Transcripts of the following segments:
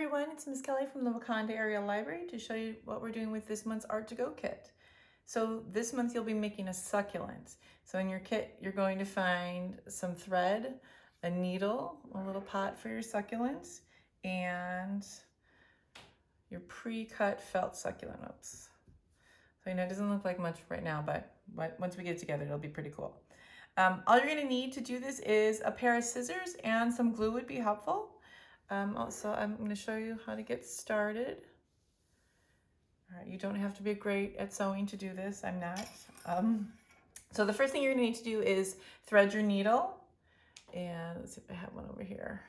everyone, it's Miss Kelly from the Wakanda Area Library to show you what we're doing with this month's Art to Go kit. So this month you'll be making a succulent. So in your kit you're going to find some thread, a needle, a little pot for your succulent, and your pre-cut felt succulent. Oops. So I know it doesn't look like much right now, but once we get it together it'll be pretty cool. All you're going to need to do this is a pair of scissors and some glue would be helpful. Also, I'm going to show you how to get started. All right, you don't have to be great at sewing to do this. I'm not. So the first thing you're going to need to do is thread your needle. And let's see if I have one over here.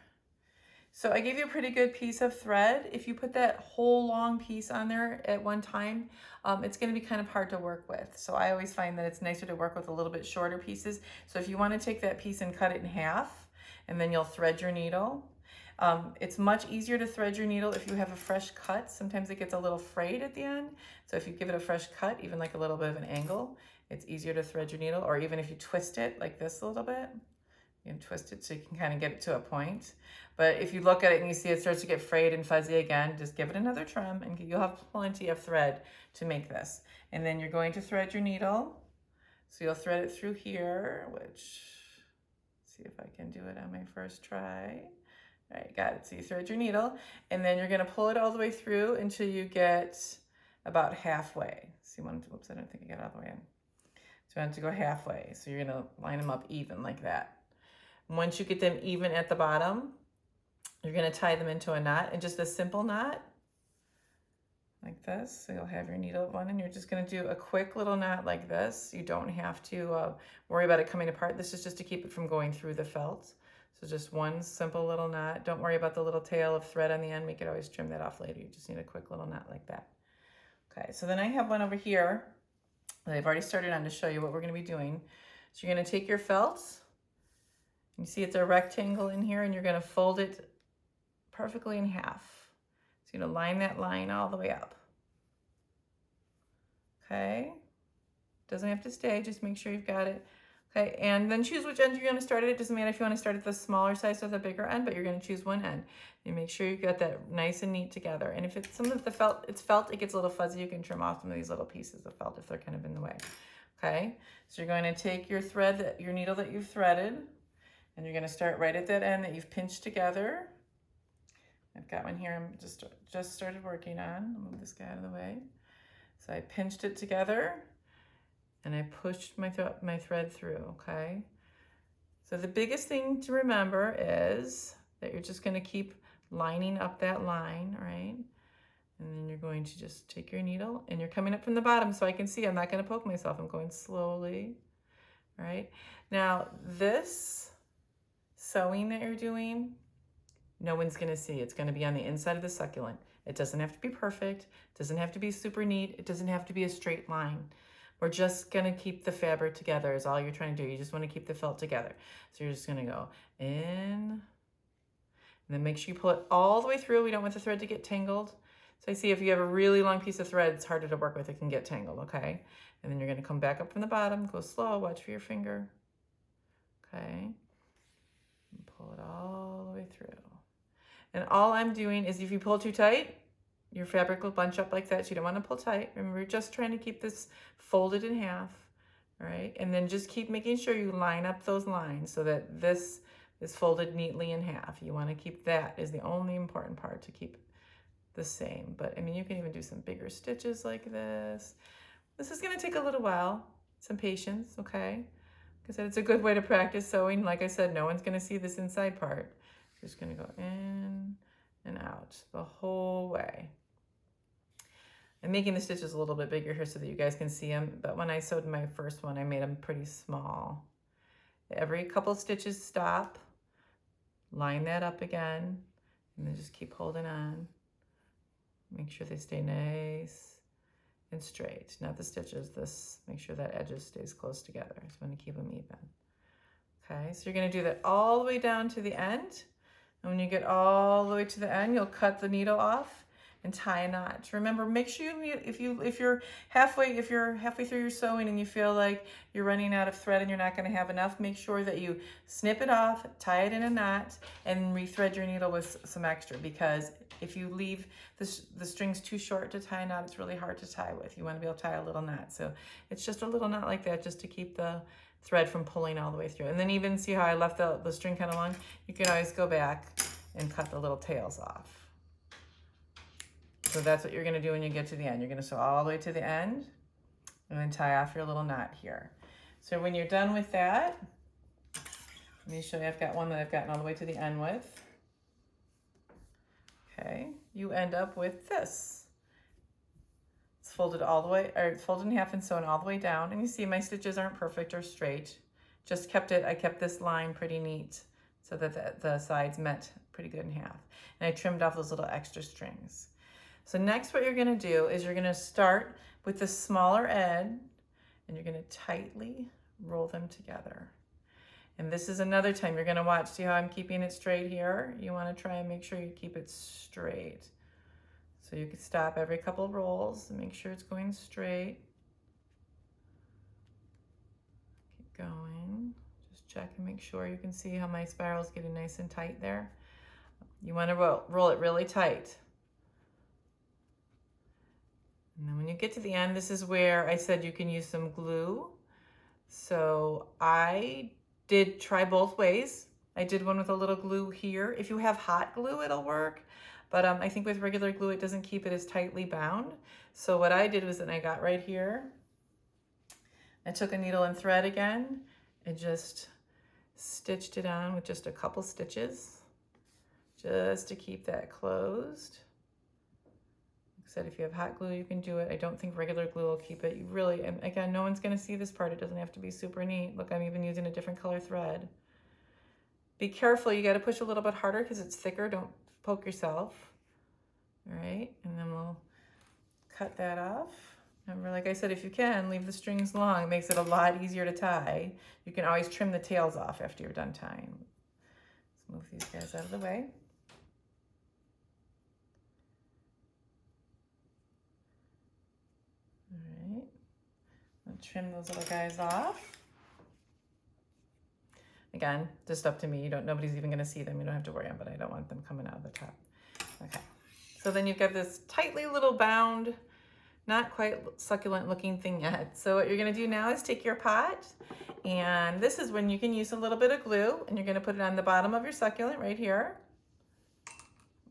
So I gave you a pretty good piece of thread. If you put that whole long piece on there at one time, it's going to be kind of hard to work with. So I always find that it's nicer to work with a little bit shorter pieces. So if you want to take that piece and cut it in half, and then you'll thread your needle. It's much easier to thread your needle if you have a fresh cut. Sometimes it gets a little frayed at the end. So if you give it a fresh cut, even like a little bit of an angle, it's easier to thread your needle. Or even if you twist it like this a little bit, you can twist it so you can kind of get it to a point. But if you look at it and you see it starts to get frayed and fuzzy again, just give it another trim and you'll have plenty of thread to make this. And then you're going to thread your needle. So you'll thread it through here, which, see if I can do it on my first try. All right, got it. So you thread your needle and then you're going to pull it all the way through until you get about halfway. So you want to, whoops, I don't think I got all the way in. So you want it to go halfway. So you're going to line them up even like that. Once you get them even at the bottom, you're going to tie them into a knot, and just a simple knot like this. So you'll have your needle at one and you're just going to do a quick little knot like this. You don't have to worry about it coming apart. This is just to keep it from going through the felt. So just one simple little knot. Don't worry about the little tail of thread on the end. We could always trim that off later. You just need a quick little knot like that. Okay, so then I have one over here that I've already started on to show you what we're going to be doing. So you're going to take your felt. You see it's a rectangle in here and you're going to fold it perfectly in half. So you're going to line that line all the way up. Okay, doesn't have to stay, just make sure you've got it. Okay, and then choose which end you're going to start at. It doesn't matter if you want to start at the smaller size or the bigger end, but you're going to choose one end. You make sure you've got that nice and neat together. And if it's some of the felt, it gets a little fuzzy, you can trim off some of these little pieces of felt if they're kind of in the way. Okay, so you're going to take your thread, your needle that you've threaded, and you're going to start right at that end that you've pinched together. I've got one here I'm just started working on. I'll move this guy out of the way. So I pinched it together and I pushed my thread through, okay? So the biggest thing to remember is that you're just going to keep lining up that line, all right? And then you're going to just take your needle and you're coming up from the bottom so I can see. I'm not going to poke myself. I'm going slowly, all right? Now this sewing that you're doing, no one's going to see. It's going to be on the inside of the succulent. It doesn't have to be perfect. It doesn't have to be super neat. It doesn't have to be a straight line. We're just going to keep the fabric together is all you're trying to do. You just want to keep the felt together. So you're just going to go in, and then make sure you pull it all the way through. We don't want the thread to get tangled. So I see if you have a really long piece of thread, it's harder to work with. It can get tangled, okay? And then you're going to come back up from the bottom, go slow, watch for your finger, okay? And pull it all the way through. And all I'm doing is if you pull too tight, your fabric will bunch up like that. So you don't want to pull tight. Remember, you're just trying to keep this folded in half, all right? And then just keep making sure you line up those lines so that this is folded neatly in half. You want to keep that is the only important part to keep the same. But I mean, you can even do some bigger stitches like this. This is going to take a little while, some patience, okay? Because it's a good way to practice sewing. Like I said, no one's going to see this inside part. Just going to go in and out the whole way. I'm making the stitches a little bit bigger here so that you guys can see them, but when I sewed my first one, I made them pretty small. Every couple stitches stop, line that up again, and then just keep holding on. Make sure they stay nice and straight, not the stitches. Make sure that edges stays close together. So I'm going to keep them even. Okay, so you're going to do that all the way down to the end. And when you get all the way to the end, you'll cut the needle off and tie a knot. Remember, make sure if you're halfway through your sewing and you feel like you're running out of thread and you're not going to have enough, make sure that you snip it off, tie it in a knot, and rethread your needle with some extra, because if you leave the strings too short to tie a knot, it's really hard to tie with. You want to be able to tie a little knot. So it's just a little knot like that, just to keep the thread from pulling all the way through. And then even see how I left the string kind of long? You can always go back and cut the little tails off. So that's what you're going to do when you get to the end. You're going to sew all the way to the end and then tie off your little knot here. So when you're done with that, let me show you. I've got one that I've gotten all the way to the end with. Okay, you end up with this. It's folded all the way, or it's folded in half and sewn all the way down. And you see my stitches aren't perfect or straight. I kept this line pretty neat so that the sides met pretty good in half. And I trimmed off those little extra strings. So next what you're gonna do is you're gonna start with the smaller end and you're gonna tightly roll them together. And this is another time you're gonna watch, see how I'm keeping it straight here? You wanna try and make sure you keep it straight. So you can stop every couple of rolls and make sure it's going straight. Keep going. Just check and make sure. You can see how my spiral's getting nice and tight there. You want to roll it really tight. And then when you get to the end, this is where I said you can use some glue. So I did try both ways. I did one with a little glue here. If you have hot glue, it'll work. But I think with regular glue, it doesn't keep it as tightly bound. So what I did was that I got right here, I took a needle and thread again and just stitched it on with just a couple stitches, just to keep that closed. Like I said, if you have hot glue, you can do it. I don't think regular glue will keep it. You really, and again, no one's gonna see this part. It doesn't have to be super neat. Look, I'm even using a different color thread. Be careful, you gotta push a little bit harder because it's thicker. Don't poke yourself. All right, and then we'll cut that off. Remember, like I said, if you can, leave the strings long. It makes it a lot easier to tie. You can always trim the tails off after you're done tying. Let's move these guys out of the way. All right, I'll trim those little guys off. Again, just up to me. Nobody's even gonna see them. You don't have to worry about it. I don't want them coming out of the top. Okay, so then you've got this tightly little bound, not quite succulent looking thing yet. So what you're gonna do now is take your pot, and this is when you can use a little bit of glue, and you're gonna put it on the bottom of your succulent right here.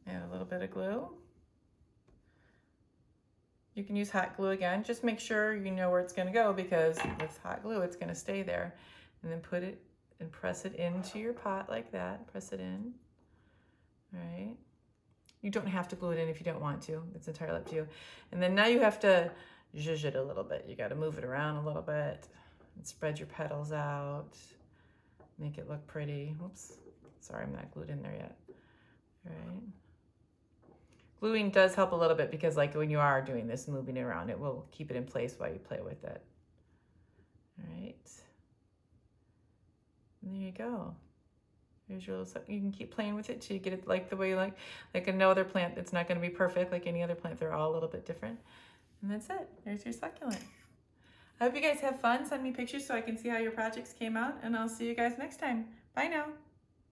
Add a little bit of glue. You can use hot glue again. Just make sure you know where it's gonna go, because with hot glue, it's gonna stay there. And then put it and press it into your pot like that. Press it in, all right? You don't have to glue it in if you don't want to. It's entirely up to you. And then now you have to zhuzh it a little bit. You gotta move it around a little bit and spread your petals out. Make it look pretty. Oops, sorry, I'm not glued in there yet. All right. Gluing does help a little bit, because like when you are doing this, moving it around, it will keep it in place while you play with it. All right. And there you go. There's your little, you can keep playing with it till you get it like the way you like no other plant. It's not going to be perfect like any other plant. They're all a little bit different. And that's it. There's your succulent. I hope you guys have fun. Send me pictures so I can see how your projects came out, and I'll see you guys next time. Bye now.